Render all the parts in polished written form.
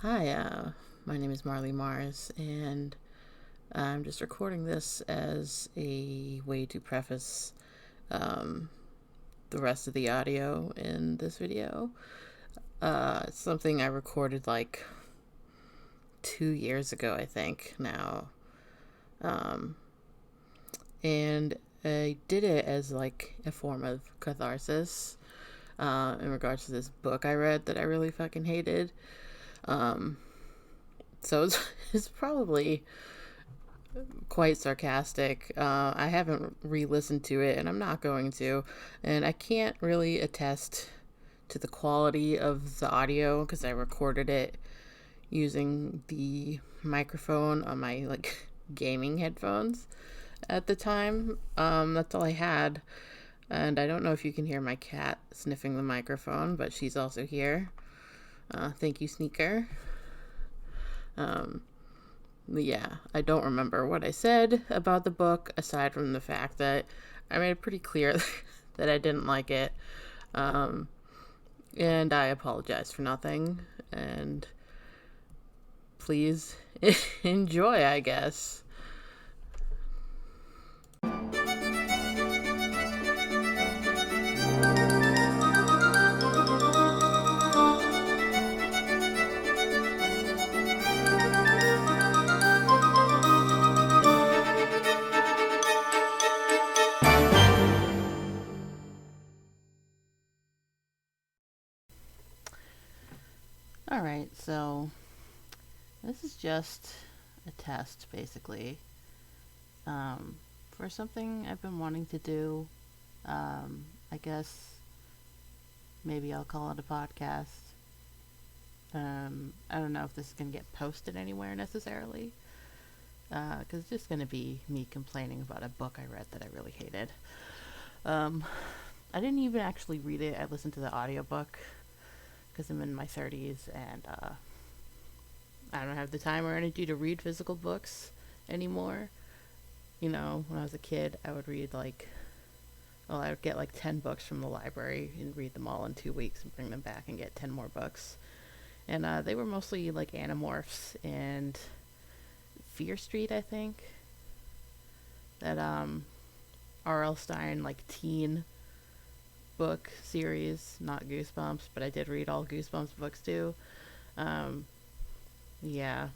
Hi, my name is Marley Mars, and I'm just recording this as a way to preface um, the rest of the audio in this video. It's something I recorded like 2 years ago, I think, now. Um, and I did it as like a form of catharsis in regards to this book I read that I really fucking hated. Um, so it's probably quite sarcastic. I haven't re-listened to it, and I'm not going to. And I can't really attest to the quality of the audio because I recorded it using the microphone on my gaming headphones at the time. That's all I had. And I don't know if you can hear my cat sniffing the microphone, but she's also here. Thank you, Sneaker. Um, yeah, I don't remember what I said about the book aside from the fact that I made it pretty clear that I didn't like it. Um, and I apologize for nothing. And please enjoy, I guess. Alright, so this is just a test, basically, for something I've been wanting to do. I guess maybe I'll call it a podcast. I don't know if this is going to get posted anywhere necessarily, because it's just going to be me complaining about a book I read that I really hated. I didn't even actually read it. I listened to the audiobook because I'm in my 30s and I don't have the time or energy to read physical books anymore. You know, when I was a kid, I would read I would get like 10 books from the library and read them all in 2 weeks and bring them back and get 10 more books. And they were mostly like Animorphs and Fear Street, I think. That R.L. Stine teen book series, not Goosebumps, but I did read all Goosebumps books too. Yeah,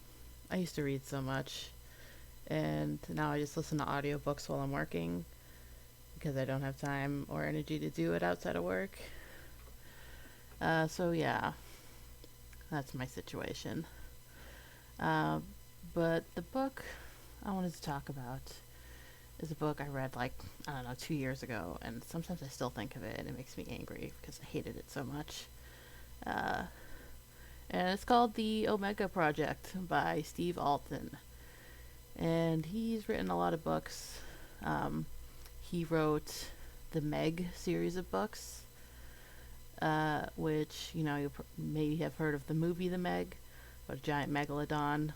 I used to read so much, and now I just listen to audiobooks while I'm working because I don't have time or energy to do it outside of work. So yeah, that's my situation. But the book I wanted to talk about is a book I read 2 years ago, and sometimes I still think of it and it makes me angry because I hated it so much. And it's called The Omega Project by Steve Alton. And he's written a lot of books. He wrote the Meg series of books, which, you maybe have heard of the movie The Meg, about a giant megalodon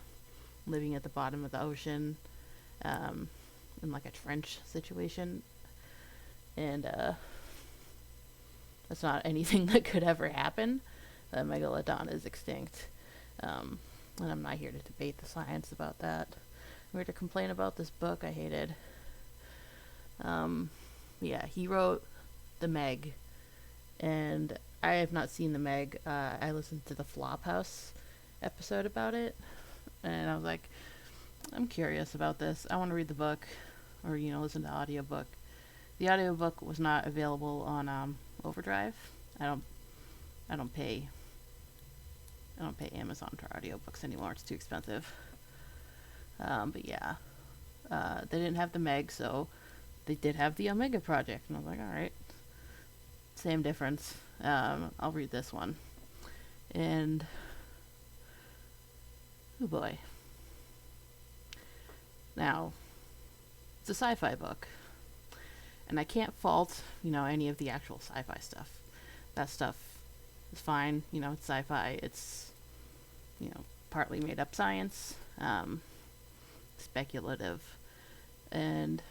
living at the bottom of the ocean, in like a trench situation. And that's not anything that could ever happen. The megalodon is extinct. And I'm not here to debate the science about that. I'm here to complain about this book I hated. Yeah, he wrote The Meg, and I have not seen The Meg. I listened to the Flophouse episode about it, and I was like, I'm curious about this. I want to read the book, or listen to the audiobook. The audiobook was not available on Overdrive. I don't pay Amazon for audiobooks anymore. It's too expensive. But yeah, they didn't have the Meg, so they did have the Omega Project, and I was like, all right, same difference. I'll read this one, and oh boy. Now, it's a sci-fi book, and I can't fault any of the actual sci-fi stuff. That stuff is fine. It's sci-fi. It's partly made up science, speculative, and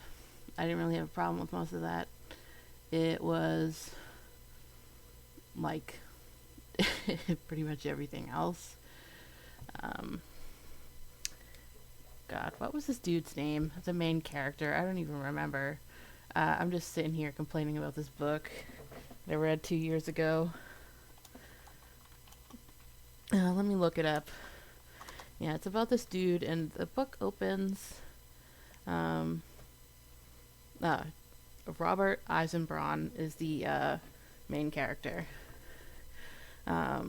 I didn't really have a problem with most of that. It was like pretty much everything else. Um, God, what was this dude's name? The main character. I don't even remember. I'm just sitting here complaining about this book that I read 2 years ago. Let me look it up. Yeah, it's about this dude, and the book opens. Um, uh, Robert Eisenbraun is the main character. Yeah,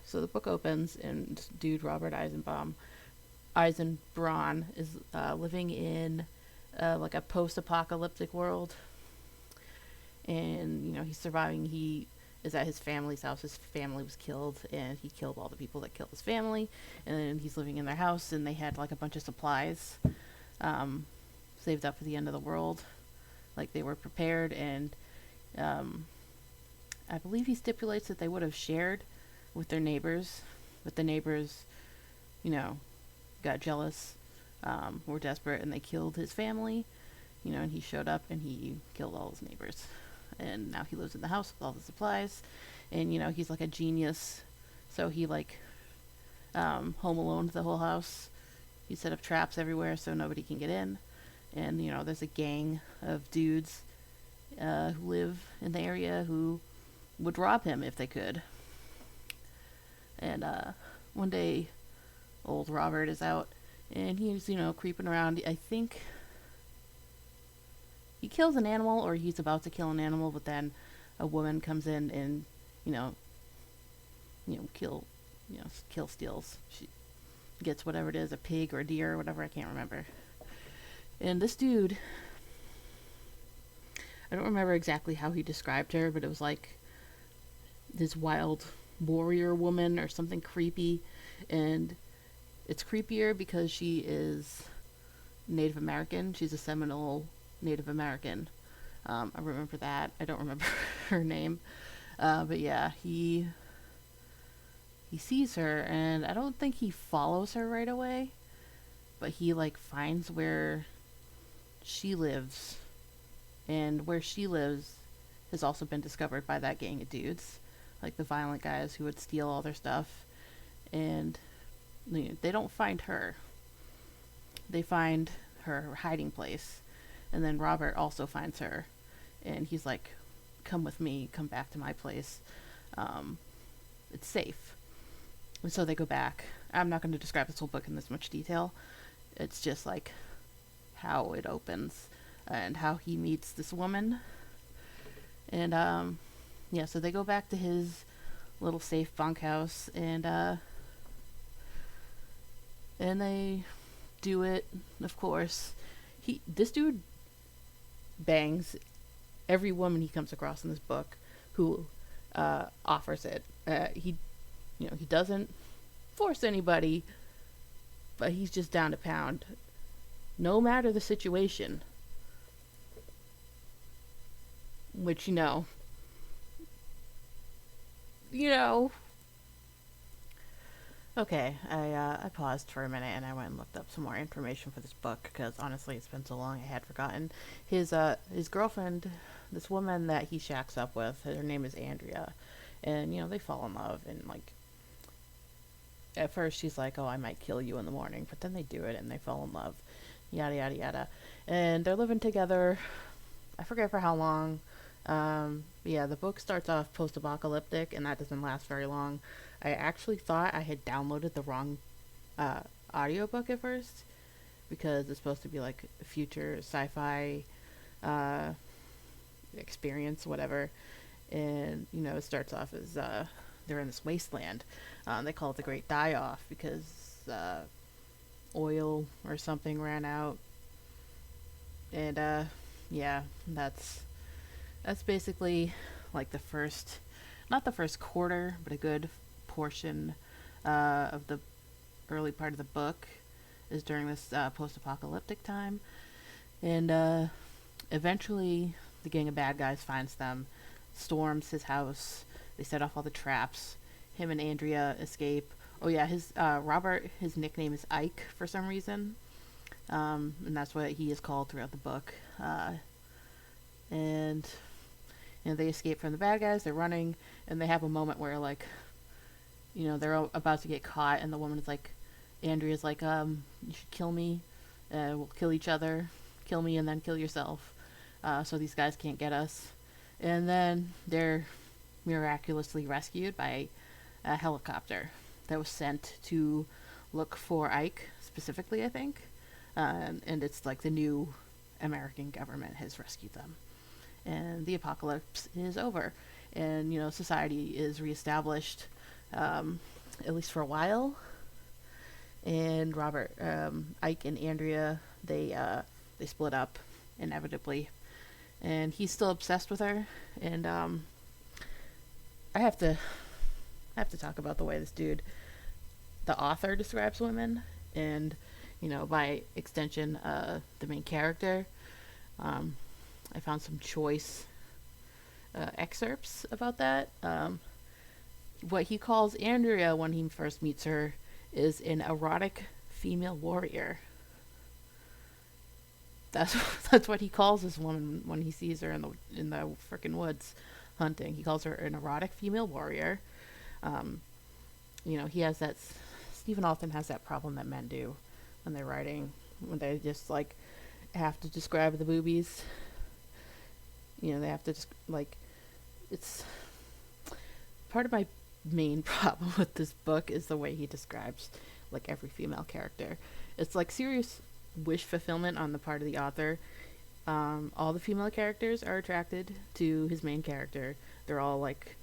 so the book opens, and dude Robert Eisenbraun is living in like a post-apocalyptic world, and he's surviving. He is at his family's house. His family was killed, and he killed all the people that killed his family. And then he's living in their house, and they had like a bunch of supplies saved up for the end of the world. Like they were prepared, and I believe he stipulates that they would have shared with their neighbors, but the neighbors, got jealous, were desperate, and they killed his family. And he showed up and he killed all his neighbors. And now he lives in the house with all the supplies, and he's like a genius. So he home alone the whole house. He set up traps everywhere so nobody can get in. And there's a gang of dudes who live in the area who would rob him if they could. And one day, old Robert is out, and he's creeping around. I think he kills an animal, or he's about to kill an animal, but then a woman comes in and steals. She gets whatever it is, a pig or a deer or whatever, I can't remember. And this dude, I don't remember exactly how he described her, but it was like this wild warrior woman or something creepy. And it's creepier because she is Native American. She's a Seminole Native American. I remember that. I don't remember her name. But yeah, he sees her, and I don't think he follows her right away, but he finds where she lives, and where she lives has also been discovered by that gang of dudes, like the violent guys who would steal all their stuff. And they don't find her. They find her hiding place, and then Robert also finds her, and he's like, come with me, come back to my place. It's safe. And so they go back. I'm not going to describe this whole book in this much detail. It's just how it opens and how he meets this woman. And so they go back to his little safe bunkhouse, and they do it, of course. This dude bangs every woman he comes across in this book who offers it. He doesn't force anybody, but he's just down to pound, no matter the situation. Which, Okay, I paused for a minute and I went and looked up some more information for this book, because honestly it's been so long I had forgotten. His girlfriend, this woman that he shacks up with, her name is Andrea, and they fall in love, and at first she's like, oh, I might kill you in the morning, but then they do it and they fall in love, yada yada yada, and they're living together. I forget for how long. Yeah, the book starts off post-apocalyptic, and that doesn't last very long. I actually thought I had downloaded the wrong audiobook at first, because it's supposed to be like a future sci-fi experience, whatever. And it starts off as they're in this wasteland. They call it the Great Die-Off because oil or something ran out. And yeah, that's basically the first, not the first quarter, but a good portion of the early part of the book is during this post-apocalyptic time. And eventually the gang of bad guys finds them, storms his house, they set off all the traps, him and Andrea escape. Oh yeah, his Robert, his nickname is Ike for some reason, and that's what he is called throughout the book. And they escape from the bad guys, they're running, and they have a moment where they're about to get caught, and the woman is like, Andrea's like, you should kill me. We'll kill each other. Kill me and then kill yourself. So these guys can't get us. And then they're miraculously rescued by a helicopter that was sent to look for Ike, specifically, I think. And it's like the new American government has rescued them. And the apocalypse is over. And, society is reestablished, at least for a while. And Ike and Andrea, they split up, inevitably. And he's still obsessed with her. And I have to talk about the way this dude, the author, describes women, and by extension, the main character. I found some choice excerpts about that. What he calls Andrea when he first meets her is an erotic female warrior. That's what he calls this woman when he sees her in the frickin' woods hunting. He calls her an erotic female warrior. He has that. Stephen often has that problem that men do when they're writing, when they just like have to describe the boobies. They have to just like. It's part of my main problem with this book is the way he describes like every female character. It's like serious wish fulfillment on the part of the author. All the female characters are attracted to his main character. They're all like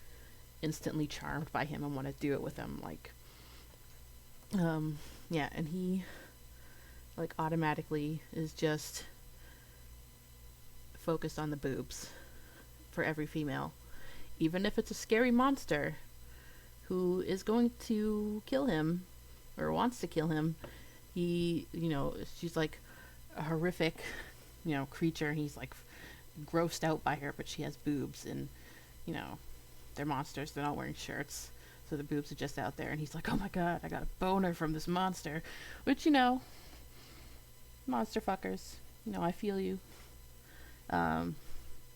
instantly charmed by him and want to do it with him. Like, and he like automatically is just focused on the boobs for every female, even if it's a scary monster who is going to kill him or wants to kill him. She's like a horrific, creature, and he's like grossed out by her, but she has boobs, and they're monsters. They're not wearing shirts, so the boobs are just out there, and he's like, oh my god, I got a boner from this monster, which monster fuckers, I feel you. I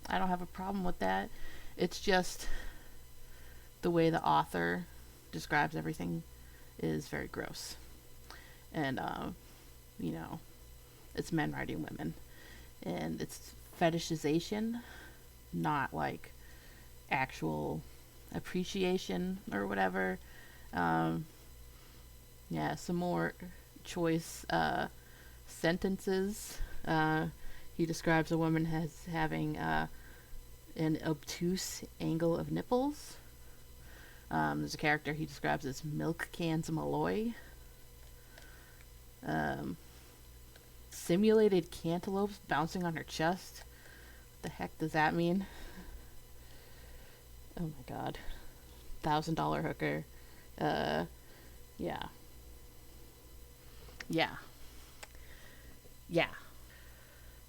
don't have a problem with that. It's just the way the author describes everything is very gross. And, it's men writing women. And it's fetishization, not like actual appreciation or whatever. Some more choice sentences. He describes a woman as having an obtuse angle of nipples. There's a character he describes as milk cans Malloy. Simulated cantaloupes bouncing on her chest. What the heck does that mean? Oh my god. $1,000 hooker. Yeah.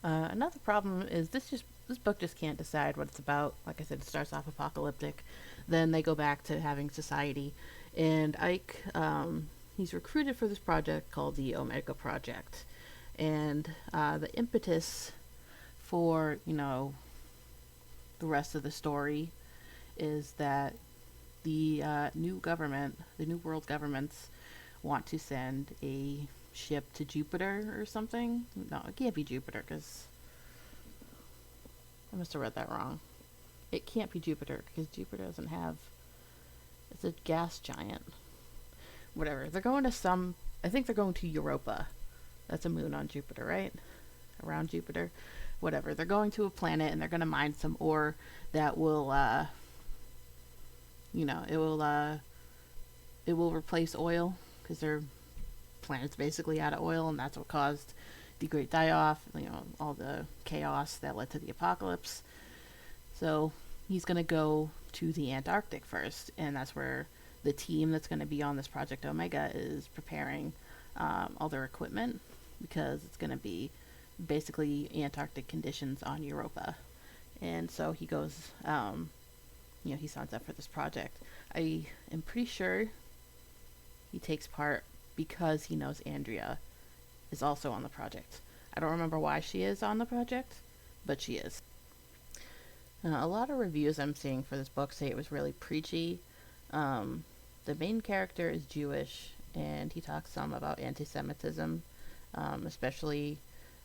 Another problem is this book just can't decide what it's about. Like I said, it starts off apocalyptic, then they go back to having society, and Ike, he's recruited for this project called the Omega Project, and the impetus for the rest of the story is that the new world governments want to send a ship to Jupiter or something. No, it can't be Jupiter, because I must have read that wrong. It can't be Jupiter, because Jupiter doesn't have... It's a gas giant. Whatever. They're going to I think they're going to Europa. That's a moon on Jupiter, right? Around Jupiter. Whatever. They're going to a planet, and they're going to mine some ore that will, it will replace oil, because their planet's basically out of oil, and that's what caused the Great Die-Off, all the chaos that led to the apocalypse. So he's going to go to the Antarctic first, and that's where the team that's going to be on this Project Omega is preparing all their equipment, because it's going to be basically Antarctic conditions on Europa. And so he goes, he signs up for this project. I am pretty sure he takes part because he knows Andrea is also on the project. I don't remember why she is on the project, but she is. A lot of reviews I'm seeing for this book say it was really preachy. The main character is Jewish, and he talks some about anti-Semitism, especially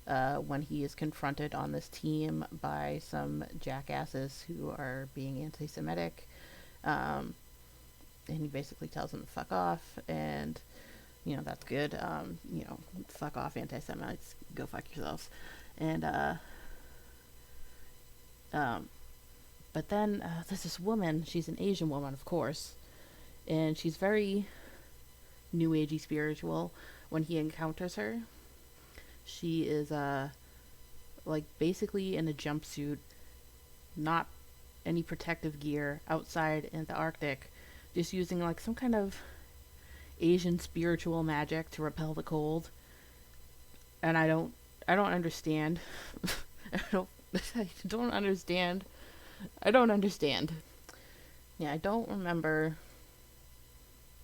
when he is confronted on this team by some jackasses who are being anti-Semitic. And he basically tells them to fuck off, and that's good. Fuck off, anti-Semites, go fuck yourselves. And but then there's this woman. She's an Asian woman, of course, and she's very new agey spiritual. When he encounters her, she is like basically in a jumpsuit, not any protective gear, outside in the Arctic, just using like some kind of Asian spiritual magic to repel the cold. And I don't understand. I don't understand. I don't understand. Yeah, I don't remember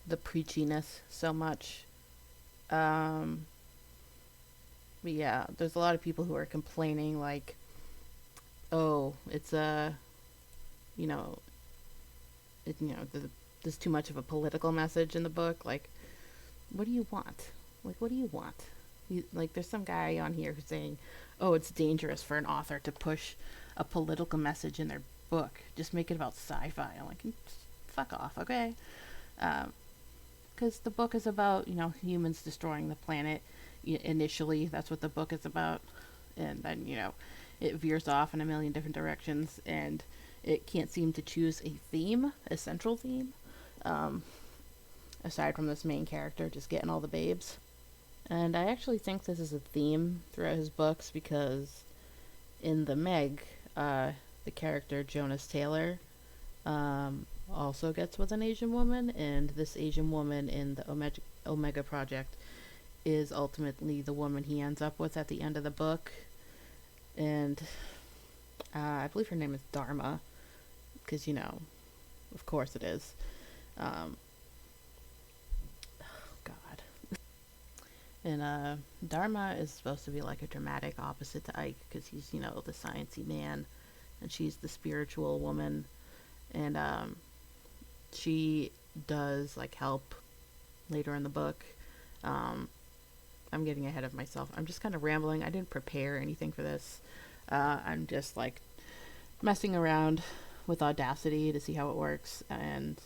the preachiness so much. But yeah, there's a lot of people who are complaining like, oh, it's there's too much of a political message in the book. Like, what do you want? Like, what do you want? There's some guy on here who's saying, oh, it's dangerous for an author to push a political message in their book. Just make it about sci-fi. I'm like, fuck off, okay? Because the book is about, humans destroying the planet. Initially, that's what the book is about. And then, it veers off in a million different directions, and it can't seem to choose a central theme, aside from this main character just getting all the babes. And I actually think this is a theme throughout his books, because in the Meg, the character Jonas Taylor also gets with an Asian woman, and this Asian woman in the Omega Project is ultimately the woman he ends up with at the end of the book. And I believe her name is Dharma, because, of course it is. God. And Dharma is supposed to be like a dramatic opposite to Ike, because he's, the sciencey man, and she's the spiritual woman. And she does like help later in the book. I'm getting ahead of myself. I'm just kind of rambling. I didn't prepare anything for this. I'm just like messing around with Audacity to see how it works. And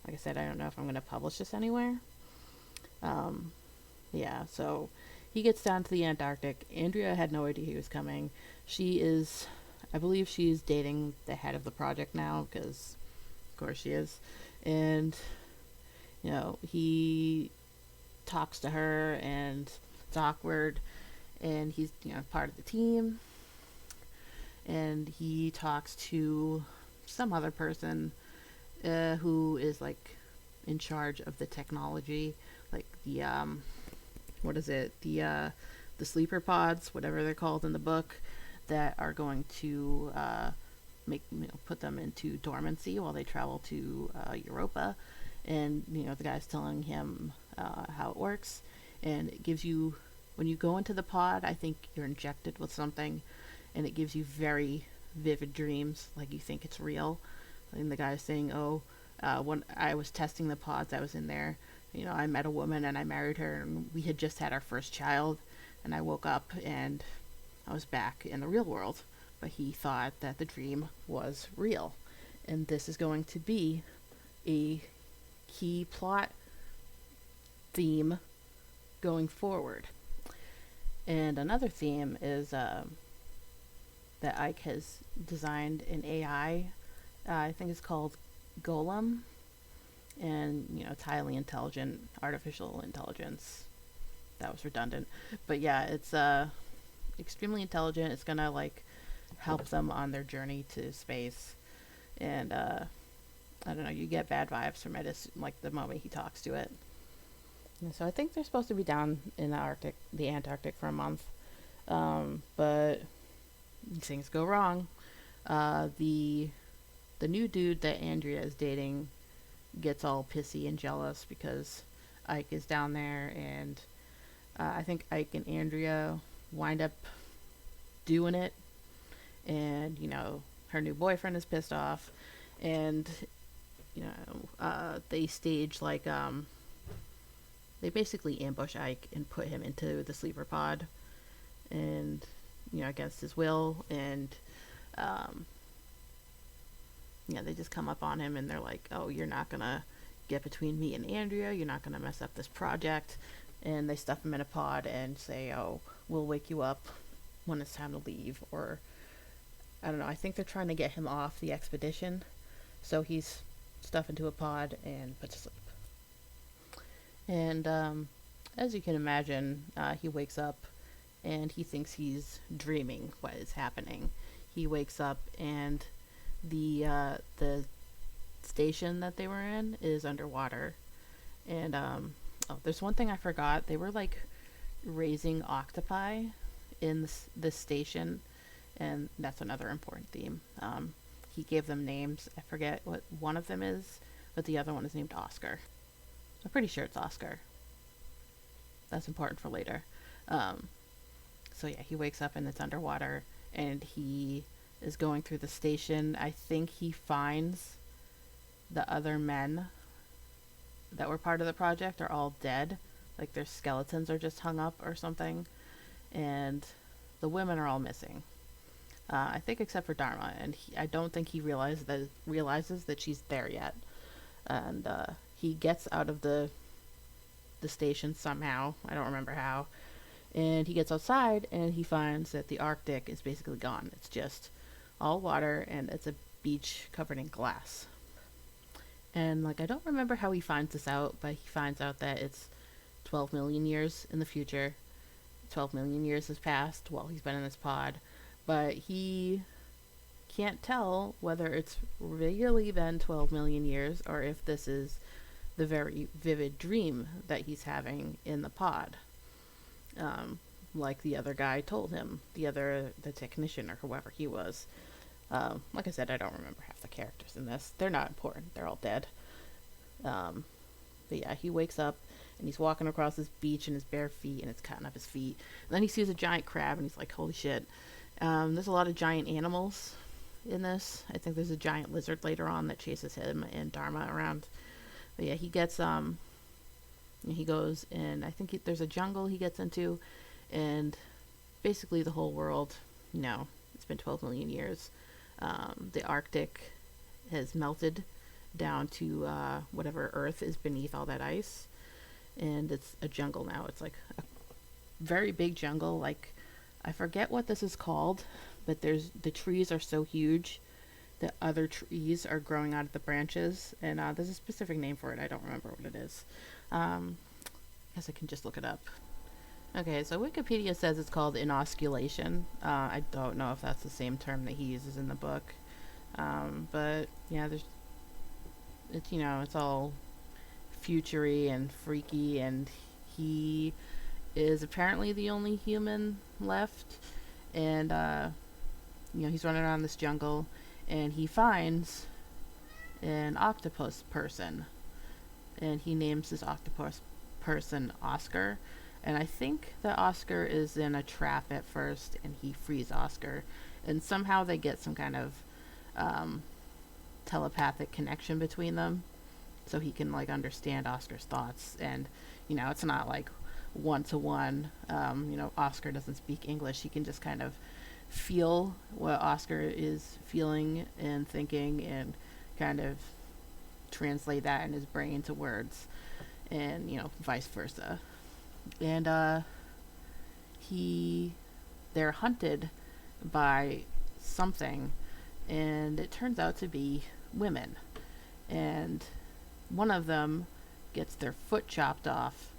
like I said, I don't know if I'm going to publish this anywhere. Yeah, so he gets down to the Antarctic. Andrea had no idea he was coming. I believe she's dating the head of the project now, because of course she is. And, he talks to her, and it's awkward, and he's, part of the team. And he talks to some other person who is like in charge of the technology, like the the sleeper pods, whatever they're called in the book, that are going to put them into dormancy while they travel to Europa. And the guy's telling him how it works, and it gives you, when you go into the pod, I think you're injected with something, and it gives you very vivid dreams, like you think it's real. And the guy's saying, when I was testing the pods, I was in there, I met a woman and I married her, and we had just had our first child, and I woke up and I was back in the real world. But he thought that the dream was real, and this is going to be a key plot theme going forward. And another theme is that Ike has designed an AI. I think it's called Golem, and it's highly intelligent artificial intelligence. That was redundant, but yeah, it's extremely intelligent. It's gonna like help them on their journey to space, and I don't know, you get bad vibes from it as like the moment he talks to it. And so I think they're supposed to be down in the Antarctic for a month, but things go wrong. The new dude that Andrea is dating gets all pissy and jealous because Ike is down there, and I think Ike and Andrea wind up doing it, and her new boyfriend is pissed off, and they stage like they basically ambush Ike and put him into the sleeper pod, and against his will, and um, they just come up on him and they're like, "Oh, you're not gonna get between me and Andrea. You're not gonna mess up this project." And they stuff him in a pod and say, "Oh, we'll wake you up when it's time to leave." Or I don't know. I think they're trying to get him off the expedition, so he's stuffed into a pod and put to sleep. And as you can imagine, he wakes up and he thinks he's dreaming what is happening. He wakes up and the station that they were in is underwater. And oh, there's one thing I forgot. They were like raising octopi in this station, and that's another important theme. He gave them names. I forget what one of them is, but the other one is named Oscar. I'm pretty sure it's Oscar. That's important for later. Um, so yeah, he wakes up and it's underwater, and he is going through the station. I think he finds the other men that were part of the project are all dead. Like their skeletons are just hung up or something. And the women are all missing. I think except for Dharma, and I don't think he realizes that she's there yet. And he gets out of the station somehow. I don't remember how. And he gets outside and he finds that the Arctic is basically gone. It's just all water and it's a beach covered in glass. And like I don't remember how he finds this out, but he finds out that it's 12 million years in the future. 12 million years has passed while he's been in this pod, but he can't tell whether it's really been 12 million years or if this is the very vivid dream that he's having in the pod. Like the other guy told him, the technician or whoever he was. Like I said, I don't remember half the characters in this. They're not important. They're all dead. But yeah, he wakes up and he's walking across this beach in his bare feet and it's cutting up his feet. And then he sees a giant crab and he's like, holy shit. There's a lot of giant animals in this. I think there's a giant lizard later on that chases him and Dharma around. But yeah, he gets, he goes and I think there's a jungle he gets into, and basically the whole world, it's been 12 million years. The Arctic has melted down to whatever Earth is beneath all that ice, and it's a jungle now. It's like a very big jungle. Like I forget what this is called, but the trees are so huge that other trees are growing out of the branches, and there's a specific name for it. I don't remember what it is. I guess I can just look it up. Okay, so Wikipedia says it's called inosculation. I don't know if that's the same term that he uses in the book. But yeah, it's all futury and freaky, and he is apparently the only human left, and he's running around this jungle, and he finds an octopus person, and he names this octopus person Oscar. And I think that Oscar is in a trap at first, and he frees Oscar, and somehow they get some kind of telepathic connection between them, so he can like understand Oscar's thoughts. And it's not like one to one. Oscar doesn't speak English. He can just kind of feel what Oscar is feeling and thinking, and kind of translate that in his brain to words, and vice versa. And they're hunted by something, and it turns out to be women, and one of them gets their foot chopped off,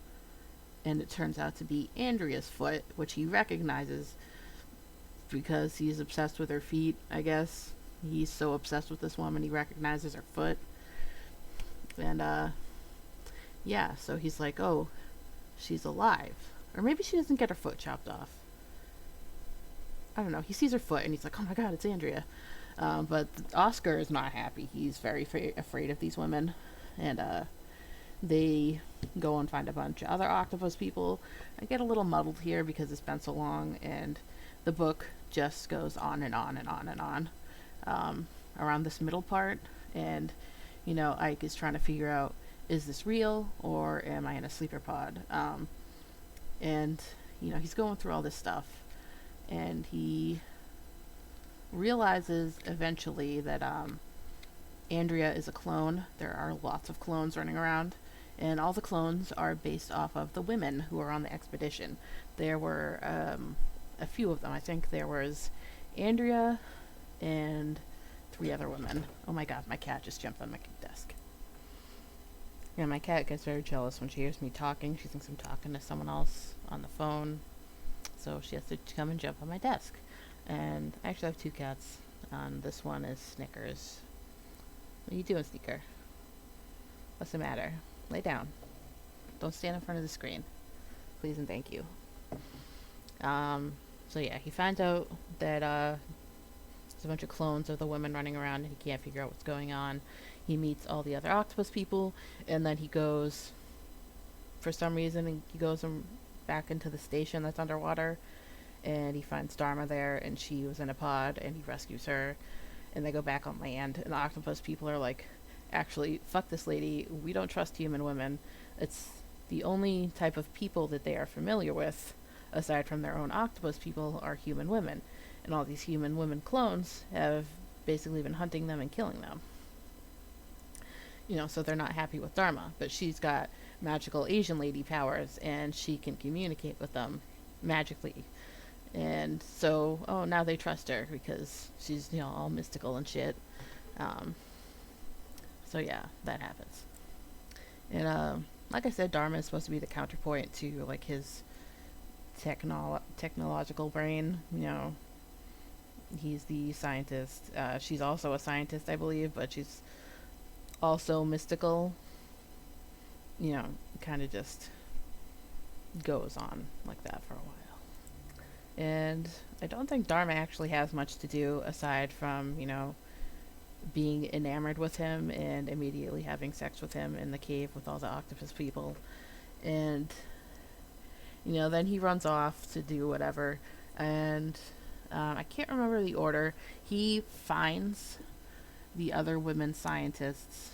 and it turns out to be Andrea's foot, which he recognizes because he's obsessed with her feet. I guess he's so obsessed with this woman he recognizes her foot. And yeah, so he's like, oh, she's alive. Or maybe she doesn't get her foot chopped off. I don't know. He sees her foot and he's like, oh my god, it's Andrea. But Oscar is not happy. He's very afraid of these women. And they go and find a bunch of other octopus people. I get a little muddled here because it's been so long, and the book just goes on and on and on and on around this middle part. And Ike is trying to figure out, is this real or am I in a sleeper pod? And he's going through all this stuff, and he realizes eventually that Andrea is a clone. There are lots of clones running around, and all the clones are based off of the women who are on the expedition. There were a few of them. I think there was Andrea and 3 other women. Oh my god, my cat just jumped on my desk. Yeah, my cat gets very jealous when she hears me talking. She thinks I'm talking to someone else on the phone, so she has to come and jump on my desk. And I actually have 2 cats. This one is Snickers. What are you doing, Sneaker? What's the matter? Lay down. Don't stand in front of the screen. Please and thank you. So yeah, he finds out that there's a bunch of clones of the women running around, and he can't figure out what's going on. He meets all the other octopus people, and then he goes, for some reason, he goes back into the station that's underwater, and he finds Dharma there, and she was in a pod, and he rescues her, and they go back on land, and the octopus people are like, actually, fuck this lady, we don't trust human women. It's the only type of people that they are familiar with, aside from their own octopus people, are human women. And all these human women clones have basically been hunting them and killing them. So they're not happy with Dharma, but she's got magical Asian lady powers, and she can communicate with them magically. And so, now they trust her because she's, all mystical and shit. So yeah, that happens. And, like I said, Dharma is supposed to be the counterpoint to, like, his technological brain. He's the scientist. She's also a scientist, I believe, but she's also mystical. Kind of just goes on like that for a while. And I don't think Dharma actually has much to do aside from, being enamored with him and immediately having sex with him in the cave with all the octopus people. And, then he runs off to do whatever. And I can't remember the order. He finds the other women scientists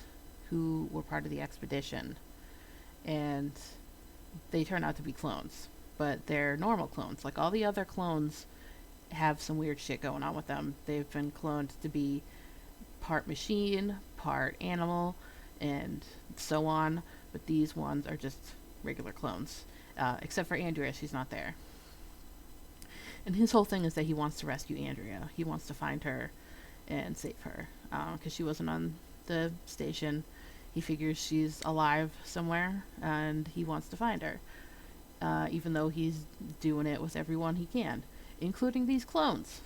who were part of the expedition. And they turn out to be clones. But they're normal clones. Like, all the other clones have some weird shit going on with them. They've been cloned to be part machine, part animal, and so on. But these ones are just regular clones. Except for Andrea, she's not there. And his whole thing is that he wants to rescue Andrea. He wants to find her and save her. Because she wasn't on the station. He figures she's alive somewhere, and he wants to find her. Even though he's doing it with everyone he can, including these clones.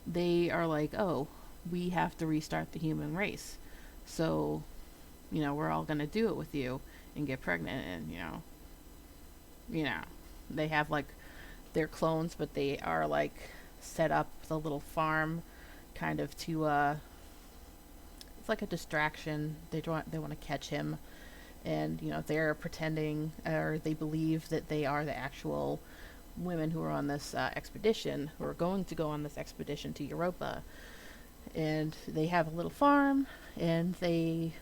They are like, oh, we have to restart the human race. So, we're all going to do it with you and get pregnant. And, they have, like, their clones, but they are, like, set up the little farm kind of to, it's like a distraction. They want to catch him. And, they're pretending, or they believe that they are the actual women who are on this expedition, who are going to go on this expedition to Europa. And they have a little farm, and they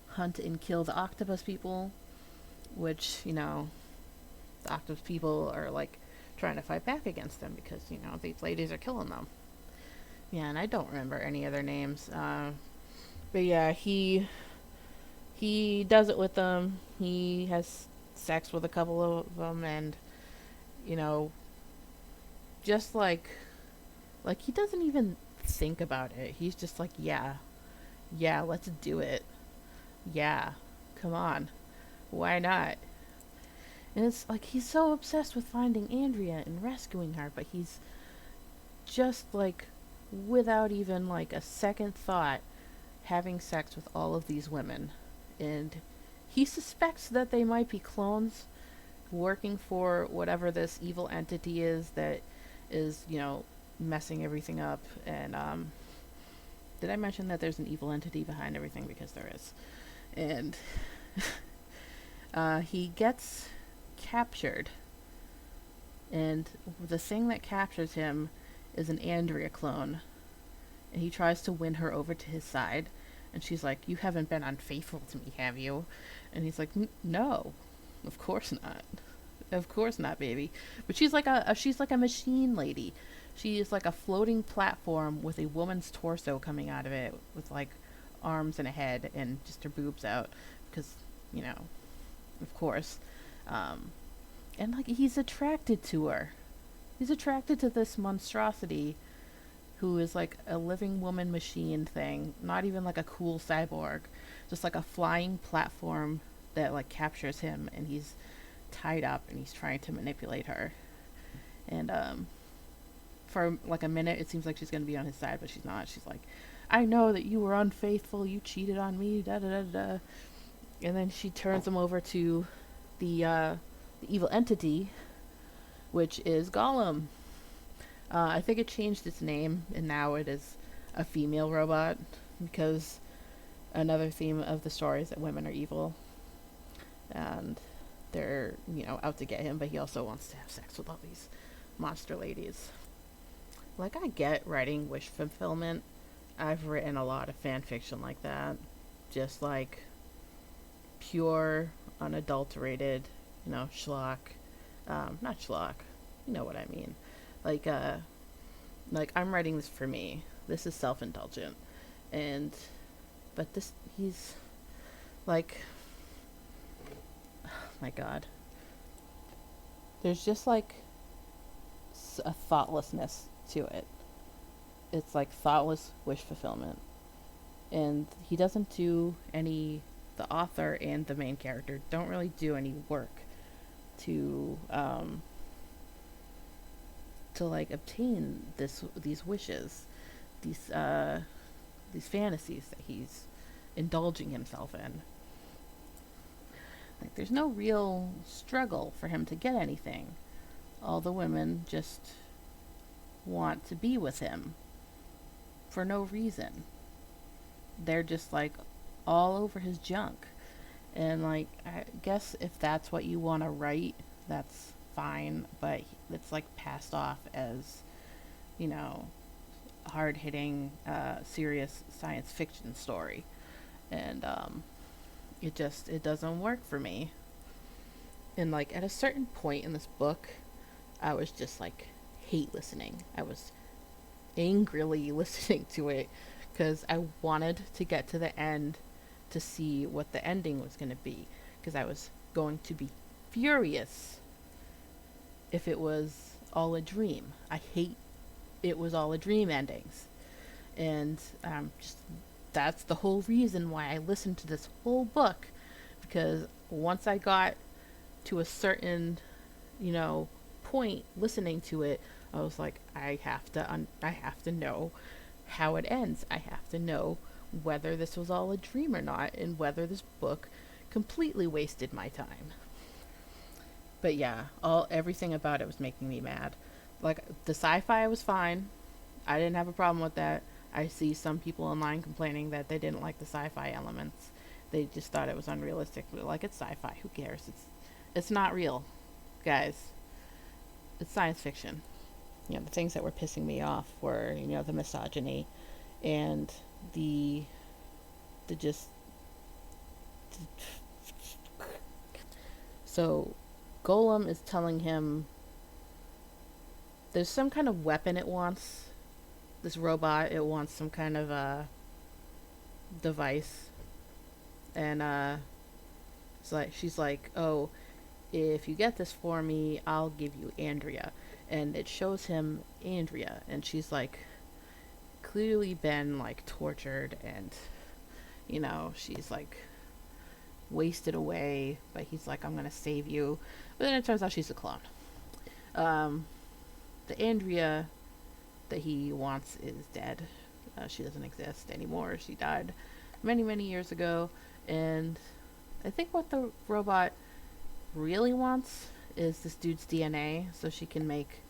hunt and kill the octopus people, which, the octopus people are, like, trying to fight back against them because, these ladies are killing them. Yeah, and I don't remember any other names. But yeah, he does it with them. He has sex with a couple of them, and, just like he doesn't even think about it. He's just like, yeah, let's do it. Yeah, come on. Why not? And it's like, he's so obsessed with finding Andrea and rescuing her, but he's just, like, without even, like, a second thought, having sex with all of these women. And he suspects that they might be clones working for whatever this evil entity is that is, messing everything up. And did I mention that there's an evil entity behind everything? Because there is. And he gets captured, and the thing that captures him is an Andrea clone, and he tries to win her over to his side, And she's like, you haven't been unfaithful to me, have you? And he's like, no, of course not. Of course not, baby. But she's like a machine lady. She is like a floating platform with a woman's torso coming out of it, with like arms and a head and just her boobs out, because you know, of course. Um, and like he's attracted to her. He's attracted to this monstrosity who is like a living woman machine thing, not even like a cool cyborg, just like a flying platform that like captures him, and he's tied up and he's trying to manipulate her. And for like a minute it seems like she's going to be on his side, but she's not. She's like, I know that you were unfaithful, you cheated on me, da da da da. And then she turns him over to the evil entity, which is Gollum. I think it changed its name, and now it is a female robot, because another theme of the story is that women are evil, and they're, you know, out to get him, but he also wants to have sex with all these monster ladies. Like, I get writing wish fulfillment. I've written a lot of fan fiction like that. Just like pure, unadulterated, you know, schlock. Not schlock. You know what I mean. Like, I'm writing this for me. This is self-indulgent. And, but this, he's, like, oh my god. There's just, like, a thoughtlessness to it. It's, like, thoughtless wish fulfillment. And he doesn't do any, the author and the main character don't really do any work to like obtain these wishes, these fantasies that he's indulging himself in. Like, there's no real struggle for him to get anything. All the women just want to be with him for no reason. They're just like all over his junk. And like, I guess if that's what you want to write, that's fine, but it's like passed off as, you know, hard-hitting, serious science fiction story. And it doesn't work for me. And like, at a certain point in this book, I was just like hate listening. I was angrily listening to it because I wanted to get to the end to see what the ending was going to be, because I was going to be furious if it was all a dream. I hate it was all a dream endings. And just that's the whole reason why I listened to this whole book, because once I got to a certain, you know, point listening to it, I was like, I have to know how it ends. I have to know whether this was all a dream or not, and whether this book completely wasted my time. But yeah, everything about it was making me mad. Like, the sci-fi was fine. I didn't have a problem with that. I see some people online complaining that they didn't like the sci-fi elements. They just thought it was unrealistic. But like, it's sci-fi. Who cares? It's not real, guys. It's science fiction. You know, the things that were pissing me off were, you know, the misogyny and the just. So Golem is telling him there's some kind of weapon it wants. This robot, it wants some kind of device. And it's like, she's like, oh, if you get this for me, I'll give you Andrea. And it shows him Andrea, and she's like clearly been like tortured, and you know, she's like wasted away, but he's like, I'm gonna save you. But then it turns out she's a clone. The Andrea that he wants is dead. She doesn't exist anymore. She died many, many years ago. And I think what the robot really wants is this dude's DNA, so she can make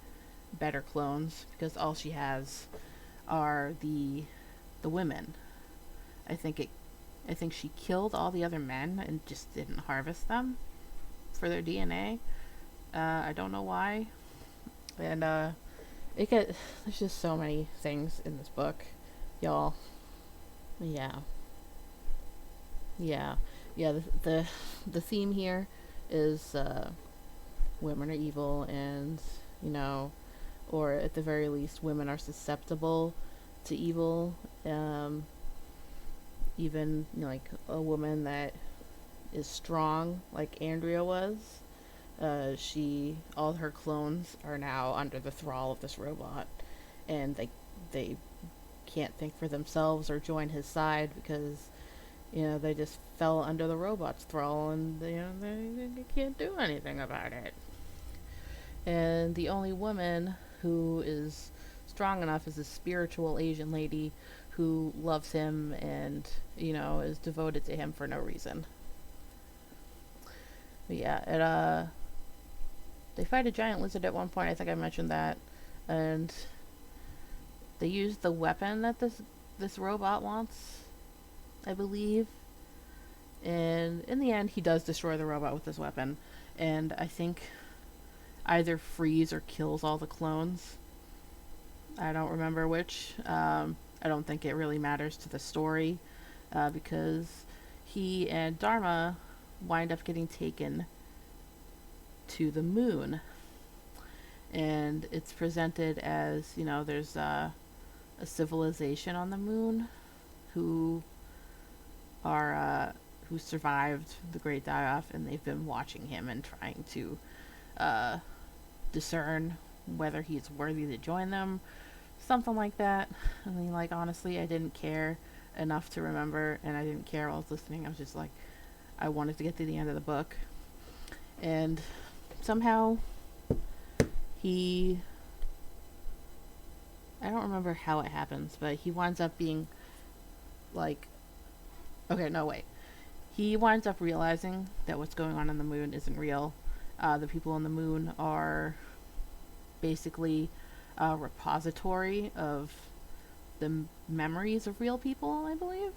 better clones, because all she has are the women. I think she killed all the other men and just didn't harvest them for their DNA. I don't know why. And there's just so many things in this book, y'all. Yeah. Yeah, yeah. The theme here is women are evil, and you know, or at the very least, women are susceptible to evil. Um, Even like a woman that is strong, like Andrea was. She all her clones are now under the thrall of this robot, and they can't think for themselves or join his side because they just fell under the robot's thrall, and they can't do anything about it. And the only woman who is strong enough is a spiritual Asian lady who loves him and is devoted to him for no reason. But yeah, they fight a giant lizard at one point. I think I mentioned that, and they use the weapon that this robot wants, I believe. And in the end, he does destroy the robot with this weapon, and I think either frees or kills all the clones. I don't remember which. I don't think it really matters to the story because he and Dharma wind up getting taken to the moon. And it's presented as, there's a civilization on the moon who who survived the Great Die-Off, and they've been watching him and trying to discern whether he's worthy to join them, something like that. I mean, like, honestly, I didn't care enough to remember, and I didn't care while I was listening. I was just like, I wanted to get to the end of the book, and somehow he, I don't remember how it happens, but he winds up being like, okay, no, wait. He winds up realizing that what's going on the moon isn't real. The people on the moon are basically a repository of the memories of real people, I believe.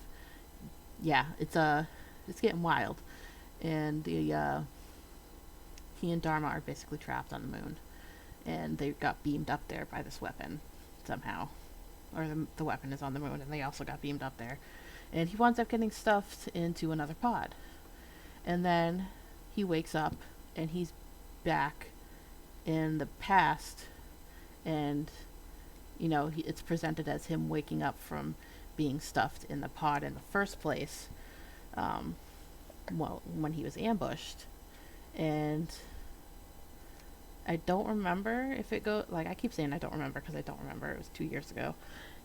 Yeah, it's getting wild, and he and Dharma are basically trapped on the moon, and they got beamed up there by this weapon somehow, or the weapon is on the moon, and they also got beamed up there, and he winds up getting stuffed into another pod, and then he wakes up and he's back in the past, and it's presented as him waking up from being stuffed in the pod in the first place, when he was ambushed. And I don't remember if it go like I keep saying I don't remember because I don't remember. It was 2 years ago,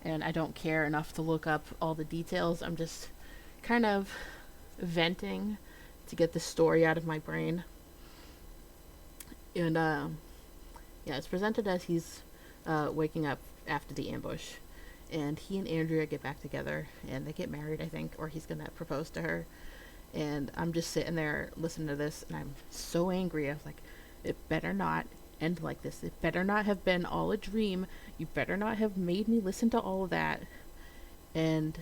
and I don't care enough to look up all the details. I'm just kind of venting to get the story out of my brain. And yeah, it's presented as he's waking up after the ambush, and he and Andrea get back together, and they get married, I think, or he's gonna propose to her. And I'm just sitting there listening to this, and I'm so angry. I was like, it better not end like this. It better not have been all a dream. You better not have made me listen to all of that and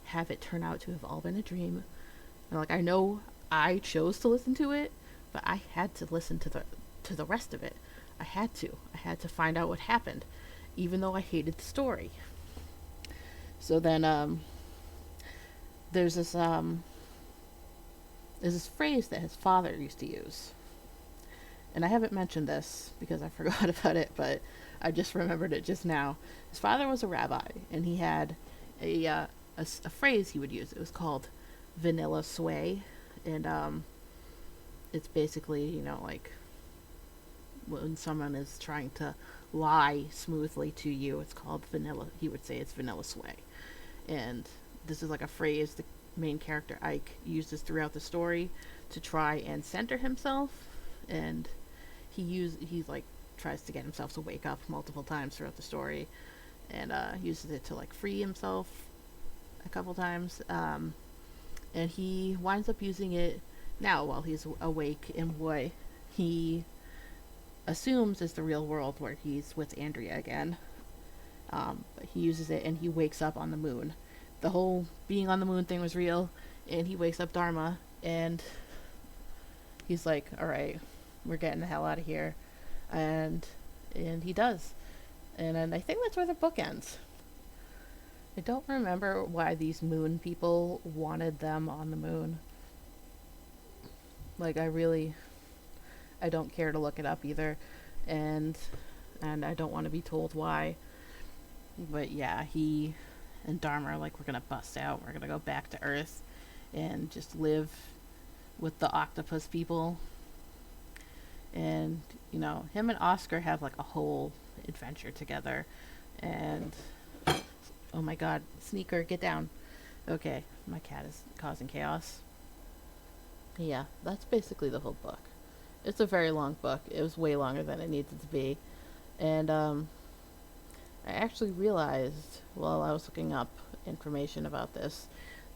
have it turn out to have all been a dream. And like, I know I chose to listen to it, but I had to listen to the rest of it. I had to find out what happened, even though I hated the story. So then there's this phrase that his father used to use. And I haven't mentioned this because I forgot about it, but I just remembered it just now. His father was a rabbi, and he had a phrase he would use. It was called vanilla sway, and it's basically, like when someone is trying to lie smoothly to you, it's called vanilla. He would say it's vanilla sway. And this is like a phrase the main character Ike uses throughout the story to try and center himself, and he like tries to get himself to wake up multiple times throughout the story, and uses it to like free himself a couple times, and he winds up using it now while he's awake in what he assumes is the real world, where he's with Andrea again. But he uses it and he wakes up on the moon. The whole being on the moon thing was real, and he wakes up Dharma, and he's like, alright, we're getting the hell out of here. And he does. And I think that's where the book ends. I don't remember why these moon people wanted them on the moon. Like, I don't care to look it up either, and I don't want to be told why. But yeah, he and Dharma are like, we're gonna bust out. We're gonna go back to Earth and just live with the octopus people. And him and Oscar have like a whole adventure together. And oh my God, Sneaker, get down. Okay, my cat is causing chaos. Yeah, that's basically the whole book. It's a very long book. It was way longer than it needed to be. And I actually realized while I was looking up information about this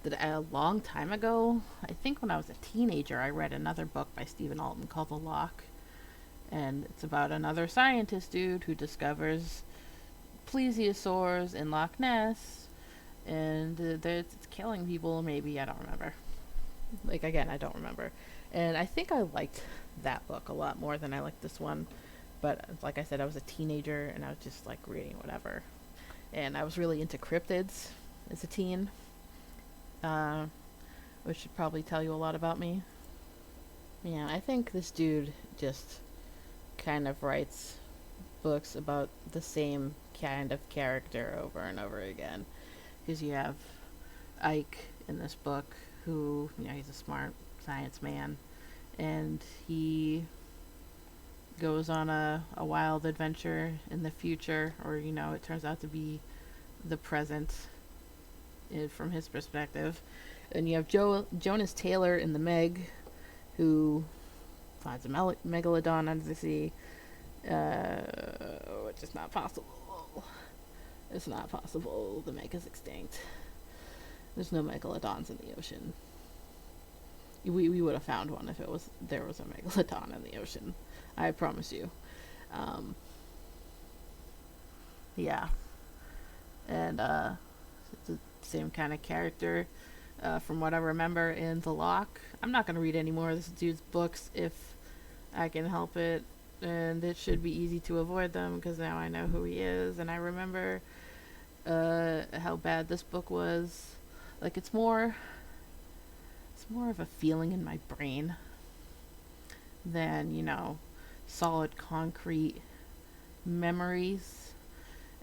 that a long time ago, I think when I was a teenager, I read another book by Stephen Alton called The Lock. And it's about another scientist dude who discovers plesiosaurs in Loch Ness. And it's killing people, maybe. I don't remember. Like, again, I don't remember. And I think I liked that book a lot more than I liked this one. But like I said, I was a teenager and I was just like reading whatever. And I was really into cryptids as a teen, which should probably tell you a lot about me. Yeah, I think this dude just kind of writes books about the same kind of character over and over again. Because you have Ike in this book, who, he's a smart science man, and he goes on a wild adventure in the future, or, it turns out to be the present from his perspective. And you have Jonas Taylor in the Meg, who finds a megalodon under the sea, which is not possible. It's not possible. The Meg is extinct. There's no megalodons in the ocean. We would have found one if there was a megalodon in the ocean. I promise you. Yeah. And it's the same kind of character from what I remember in The Lock. I'm not going to read any more of this dude's books if I can help it. And it should be easy to avoid them because now I know who he is. And I remember how bad this book was. Like, it's more of a feeling in my brain than, solid concrete memories.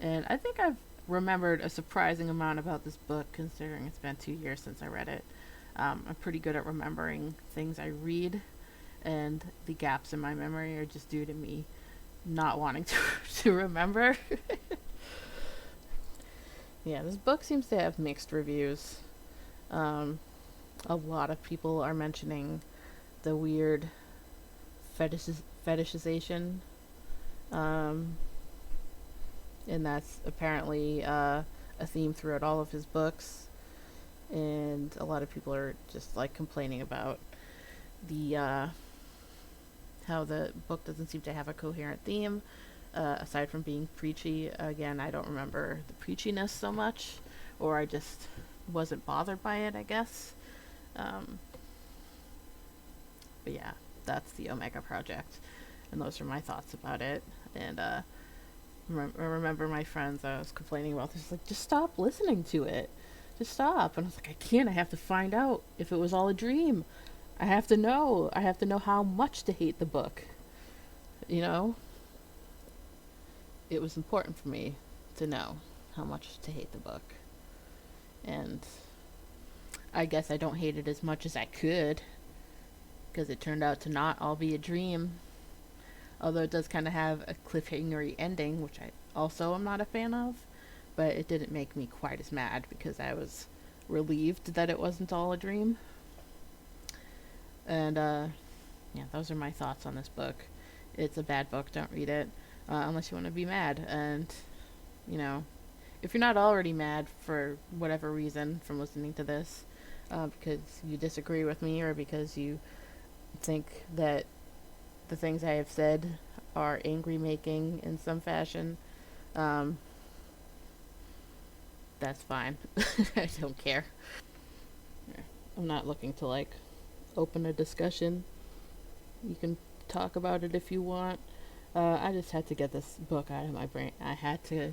And I think I've remembered a surprising amount about this book considering it's been 2 years since I read it. I'm pretty good at remembering things I read, and the gaps in my memory are just due to me not wanting to remember. Yeah, this book seems to have mixed reviews. A lot of people are mentioning the weird fetishization, and that's apparently a theme throughout all of his books. And a lot of people are just like complaining about the how the book doesn't seem to have a coherent theme, aside from being preachy. Again, I don't remember the preachiness so much, or I just wasn't bothered by it, I guess. But yeah, that's the Omega Project, and those are my thoughts about it. And I remember my friends, I was complaining about this, like, just stop listening to it. Just stop. And I was like, I can't. I have to find out if it was all a dream. I have to know. I have to know how much to hate the book. It was important for me to know how much to hate the book. And I guess I don't hate it as much as I could, because it turned out to not all be a dream. Although it does kind of have a cliffhangery ending, which I also am not a fan of. But it didn't make me quite as mad because I was relieved that it wasn't all a dream. And, yeah, those are my thoughts on this book. It's a bad book. Don't read it unless you want to be mad. And, if you're not already mad for whatever reason from listening to this, because you disagree with me or because you think that the things I have said are angry-making in some fashion, that's fine. I don't care. I'm not looking to, open a discussion. You can talk about it if you want. I just had to get this book out of my brain. I had to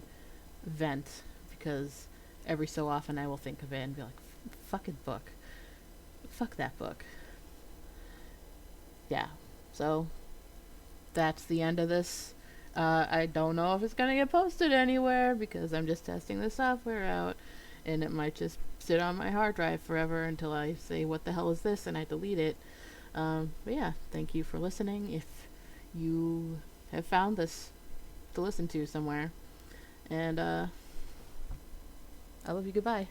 vent because every so often I will think of it and be like, fucking book. Fuck that book. Yeah. So that's the end of this. I don't know if it's going to get posted anywhere because I'm just testing the software out, and it might just sit on my hard drive forever until I say, what the hell is this? And I delete it. But yeah, thank you for listening. If you have found this to listen to somewhere. And I love you. Goodbye.